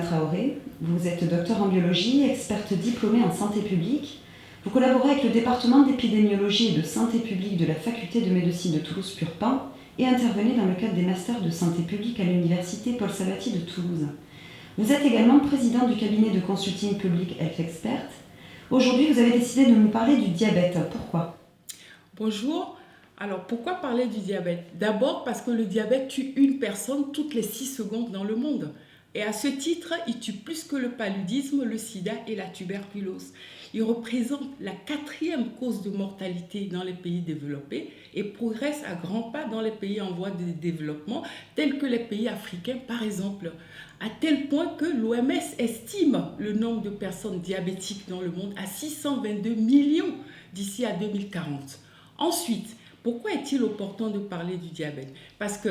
Traoré, vous êtes docteur en biologie, experte diplômée en santé publique. Vous collaborez avec le département d'épidémiologie et de santé publique de la faculté de médecine de Toulouse-Purpan et intervenez dans le cadre des masters de santé publique à l'université Paul Sabatier de Toulouse. Vous êtes également président du cabinet de consulting public Health Expert. Aujourd'hui, vous avez décidé de nous parler du diabète. Pourquoi ? Bonjour. Alors, pourquoi parler du diabète ? D'abord parce que le diabète tue une personne toutes les 6 secondes dans le monde. Et à ce titre, il tue plus que le paludisme, le sida et la tuberculose. Il représente la 4e cause de mortalité dans les pays développés et progresse à grands pas dans les pays en voie de développement, tels que les pays africains par exemple. À tel point que l'OMS estime le nombre de personnes diabétiques dans le monde à 622 millions d'ici à 2040. Ensuite, pourquoi est-il opportun de parler du diabète ? Parce que,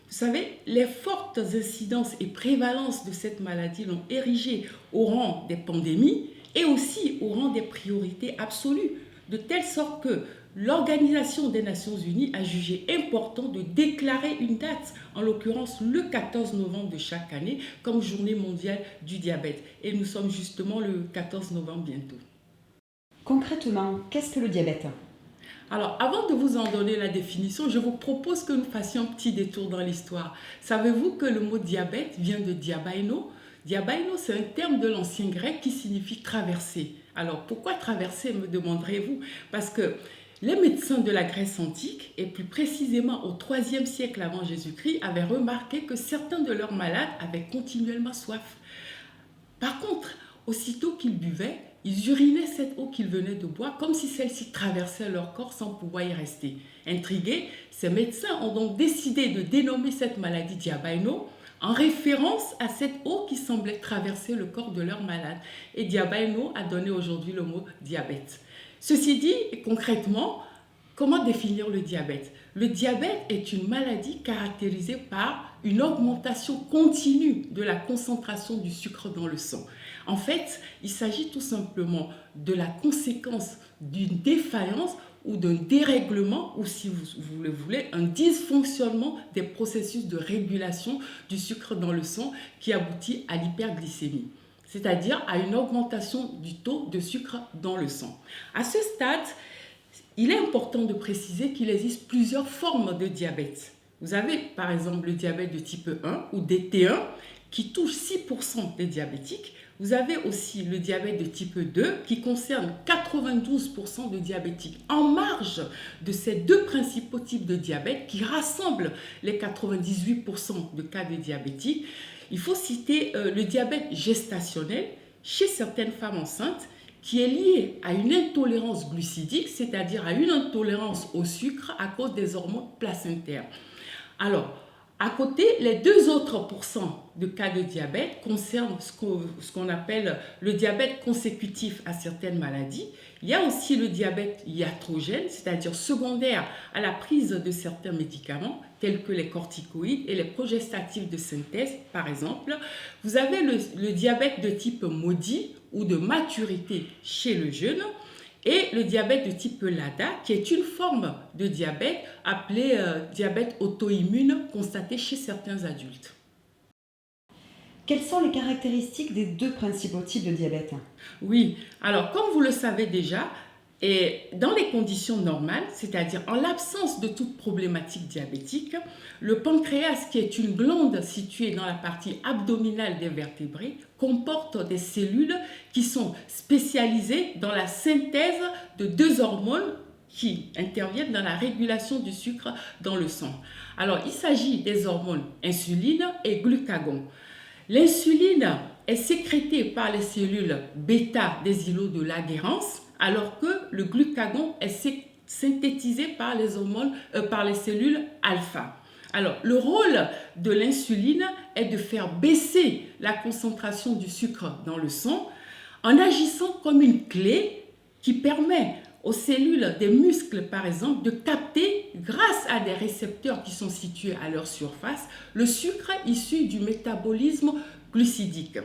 vous savez, les fortes incidences et prévalences de cette maladie l'ont érigé au rang des pandémies et aussi au rang des priorités absolues, de telle sorte que l'Organisation des Nations Unies a jugé important de déclarer une date, en l'occurrence le 14 novembre de chaque année, comme journée mondiale du diabète. Et nous sommes justement le 14 novembre bientôt. Concrètement, qu'est-ce que le diabète ? Alors, avant de vous en donner la définition, je vous propose que nous fassions un petit détour dans l'histoire. Savez-vous que le mot diabète vient de diabaino ? Diabaino, c'est un terme de l'ancien grec qui signifie traverser. Alors, pourquoi traverser, me demanderez-vous ? Parce que les médecins de la Grèce antique, et plus précisément au IIIe siècle avant Jésus-Christ, avaient remarqué que certains de leurs malades avaient continuellement soif. Par contre, aussitôt qu'ils buvaient, ils urinaient cette eau qu'ils venaient de boire comme si celle-ci traversait leur corps sans pouvoir y rester. Intrigués, ces médecins ont donc décidé de dénommer cette maladie diabaino en référence à cette eau qui semblait traverser le corps de leur malade. Et diabaino a donné aujourd'hui le mot diabète. Ceci dit, concrètement, comment définir le diabète ? Le diabète est une maladie caractérisée par une augmentation continue de la concentration du sucre dans le sang. En fait, il s'agit tout simplement de la conséquence d'une défaillance ou d'un dérèglement, ou si vous le voulez, un dysfonctionnement des processus de régulation du sucre dans le sang qui aboutit à l'hyperglycémie, c'est-à-dire à une augmentation du taux de sucre dans le sang. À ce stade, il est important de préciser qu'il existe plusieurs formes de diabète. Vous avez par exemple le diabète de type 1 ou DT1 qui touche 6% des diabétiques. Vous avez aussi le diabète de type 2 qui concerne 92% de diabétiques. En marge de ces deux principaux types de diabète qui rassemblent les 98% de cas de diabétiques, il faut citer le diabète gestationnel chez certaines femmes enceintes qui est lié à une intolérance glucidique, c'est-à-dire à une intolérance au sucre à cause des hormones placentaires. Alors, à côté, les 2 autres pourcents de cas de diabète concernent ce qu'on appelle le diabète consécutif à certaines maladies. Il y a aussi le diabète iatrogène, c'est-à-dire secondaire à la prise de certains médicaments, tels que les corticoïdes et les progestatifs de synthèse, par exemple. Vous avez le diabète de type maudit ou de maturité chez le jeune, et le diabète de type LADA, qui est une forme de diabète appelée diabète auto-immune constatée chez certains adultes. Quelles sont les caractéristiques des 2 principaux types de diabète ? Oui, alors comme vous le savez déjà, et dans les conditions normales, c'est-à-dire en l'absence de toute problématique diabétique, le pancréas, qui est une glande située dans la partie abdominale des vertébrés, comporte des cellules qui sont spécialisées dans la synthèse de 2 hormones qui interviennent dans la régulation du sucre dans le sang. Alors, il s'agit des hormones insuline et glucagon. L'insuline est sécrétée par les cellules bêta des îlots de Langerhans, alors que le glucagon est synthétisé par les cellules alpha. Alors, le rôle de l'insuline est de faire baisser la concentration du sucre dans le sang en agissant comme une clé qui permet aux cellules des muscles, par exemple, de capter, grâce à des récepteurs qui sont situés à leur surface, le sucre issu du métabolisme glucidique,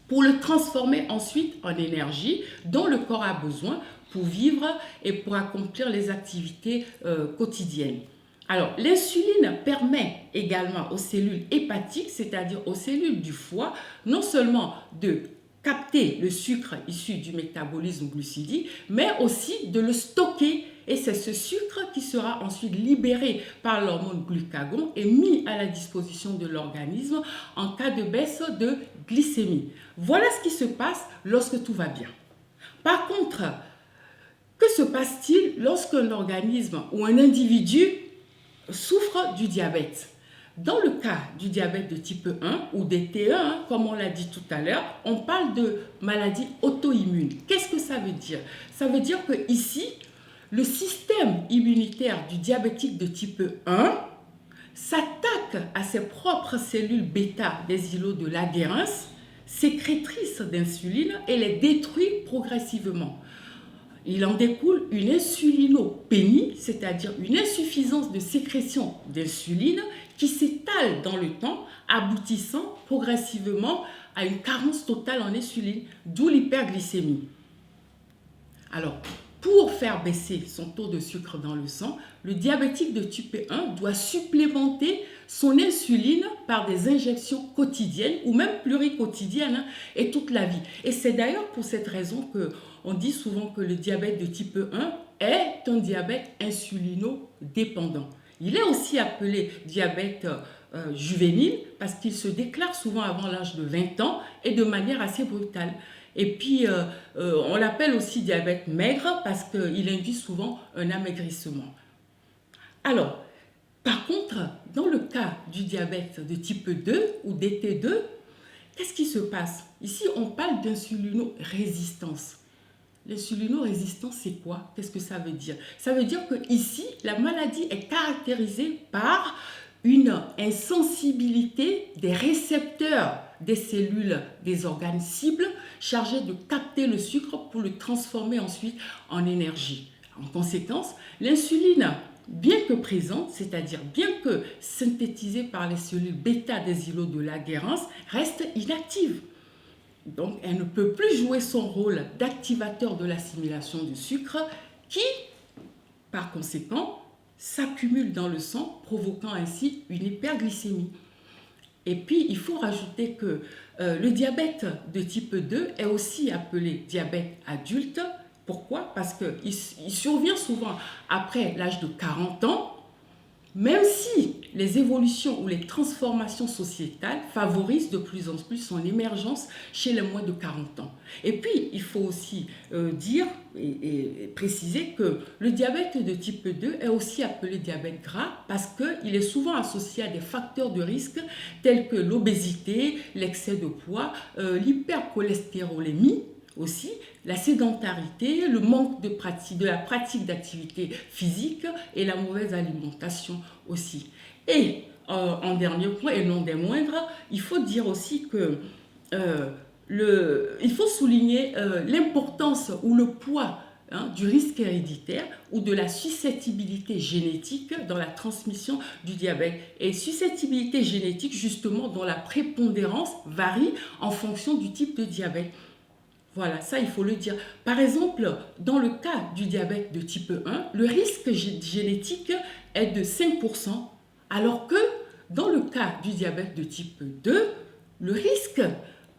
pour le transformer ensuite en énergie dont le corps a besoin pour vivre et pour accomplir les activités quotidiennes. Alors, l'insuline permet également aux cellules hépatiques, c'est-à-dire aux cellules du foie, non seulement de capter le sucre issu du métabolisme glucidique, mais aussi de le stocker. Et c'est ce sucre qui sera ensuite libéré par l'hormone glucagon et mis à la disposition de l'organisme en cas de baisse de glycémie. Voilà ce qui se passe lorsque tout va bien. Par contre, que se passe-t-il lorsqu'un organisme ou un individu souffre du diabète? Dans le cas du diabète de type 1 ou des T1, comme on l'a dit tout à l'heure, on parle de maladie auto-immune. Qu'est-ce que ça veut dire? Ça veut dire que ici, le système immunitaire du diabétique de type 1 s'attaque à ses propres cellules bêta des îlots de Langerhans, sécrétrices d'insuline, et les détruit progressivement. Il en découle une insulinopénie, c'est-à-dire une insuffisance de sécrétion d'insuline qui s'étale dans le temps, aboutissant progressivement à une carence totale en insuline, d'où l'hyperglycémie. Alors, pour faire baisser son taux de sucre dans le sang, le diabétique de type 1 doit supplémenter son insuline par des injections quotidiennes ou même pluriquotidiennes et toute la vie. Et c'est d'ailleurs pour cette raison qu'on dit souvent que le diabète de type 1 est un diabète insulinodépendant. Il est aussi appelé diabète juvénile parce qu'il se déclare souvent avant l'âge de 20 ans et de manière assez brutale. Et puis, on l'appelle aussi diabète maigre parce qu'il induit souvent un amaigrissement. Alors, par contre, dans le cas du diabète de type 2 ou DT2, qu'est-ce qui se passe? Ici, on parle d'insulinorésistance. L'insulinorésistance, c'est quoi? Qu'est-ce que ça veut dire? Ça veut dire que ici, la maladie est caractérisée par une insensibilité des récepteurs des cellules des organes cibles chargés de capter le sucre pour le transformer ensuite en énergie. En conséquence, l'insuline, bien que présente, c'est-à-dire bien que synthétisée par les cellules bêta des îlots de Langerhans, reste inactive. Donc, elle ne peut plus jouer son rôle d'activateur de l'assimilation du sucre qui, par conséquent, s'accumule dans le sang, provoquant ainsi une hyperglycémie. Et puis, il faut rajouter que le diabète de type 2 est aussi appelé diabète adulte. Pourquoi? Parce qu'il survient souvent après l'âge de 40 ans, même si les évolutions ou les transformations sociétales favorisent de plus en plus son émergence chez les moins de 40 ans. Et puis, il faut aussi dire et préciser que le diabète de type 2 est aussi appelé diabète gras parce qu'il est souvent associé à des facteurs de risque tels que l'obésité, l'excès de poids, l'hypercholestérolémie, aussi, la sédentarité, le manque de la pratique d'activité physique et la mauvaise alimentation aussi. Et en dernier point, et non des moindres, il faut dire aussi que il faut souligner l'importance ou le poids du risque héréditaire ou de la susceptibilité génétique dans la transmission du diabète. Et susceptibilité génétique justement dont la prépondérance varie en fonction du type de diabète. Voilà, ça il faut le dire. Par exemple, dans le cas du diabète de type 1, le risque génétique est de 5%, alors que dans le cas du diabète de type 2, le risque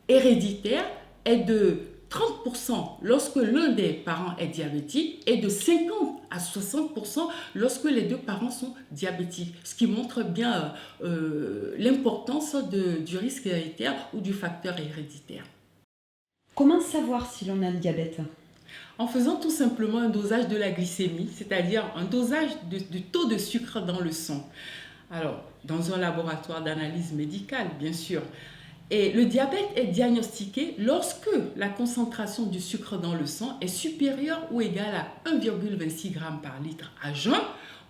héréditaire est de 30% lorsque l'un des parents est diabétique et de 50 à 60% lorsque les deux parents sont diabétiques, ce qui montre bien l'importance du risque héréditaire ou du facteur héréditaire. Comment savoir si l'on a le diabète? En faisant tout simplement un dosage de la glycémie, c'est-à-dire un dosage du taux de sucre dans le sang. Alors, dans un laboratoire d'analyse médicale, bien sûr. Et le diabète est diagnostiqué lorsque la concentration du sucre dans le sang est supérieure ou égale à 1,26 g par litre à jeun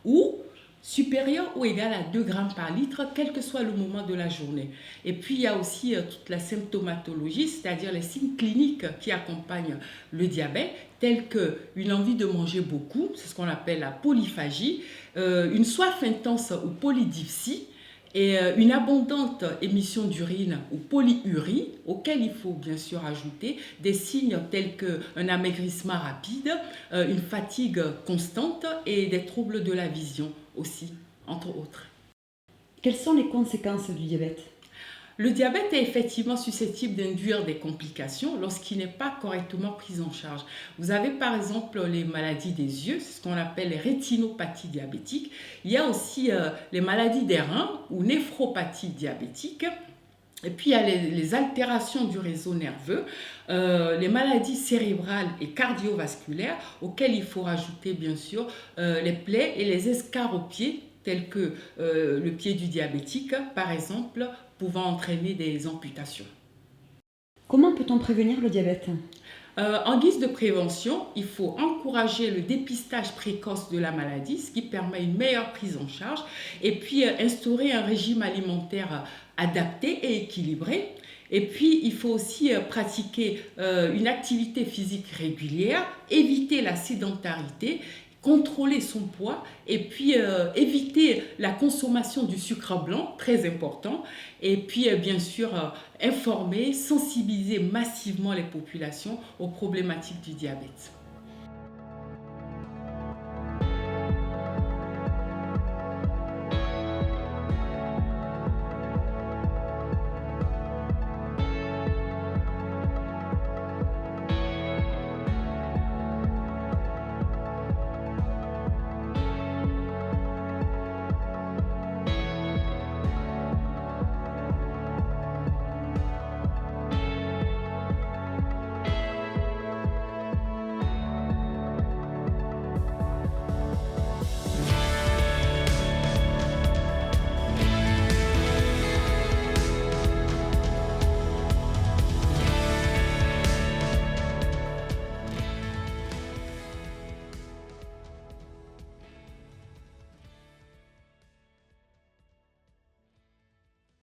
ou supérieur ou égal à 2 grammes par litre, quel que soit le moment de la journée. Et puis, il y a aussi toute la symptomatologie, c'est-à-dire les signes cliniques qui accompagnent le diabète, tels qu'une envie de manger beaucoup, c'est ce qu'on appelle la polyphagie, une soif intense ou polydipsie, et une abondante émission d'urine ou polyurie, auquel il faut bien sûr ajouter des signes tels qu'un amaigrissement rapide, une fatigue constante et des troubles de la vision aussi entre autres. Quelles sont les conséquences du diabète? Le diabète est effectivement susceptible d'induire des complications lorsqu'il n'est pas correctement pris en charge. Vous avez par exemple les maladies des yeux, c'est ce qu'on appelle les rétinopathies diabétiques. Il y a aussi les maladies des reins ou néphropathie diabétique. Et puis il y a les altérations du réseau nerveux, les maladies cérébrales et cardiovasculaires, auxquelles il faut rajouter bien sûr les plaies et les escarres aux pieds, tels que le pied du diabétique, par exemple, pouvant entraîner des amputations. Comment peut-on prévenir le diabète? En guise de prévention, il faut encourager le dépistage précoce de la maladie, ce qui permet une meilleure prise en charge, et puis instaurer un régime alimentaire adapté et équilibré. Et puis, il faut aussi pratiquer une activité physique régulière, éviter la sédentarité, contrôler son poids et puis éviter la consommation du sucre blanc, très important, et puis bien sûr informer, sensibiliser massivement les populations aux problématiques du diabète.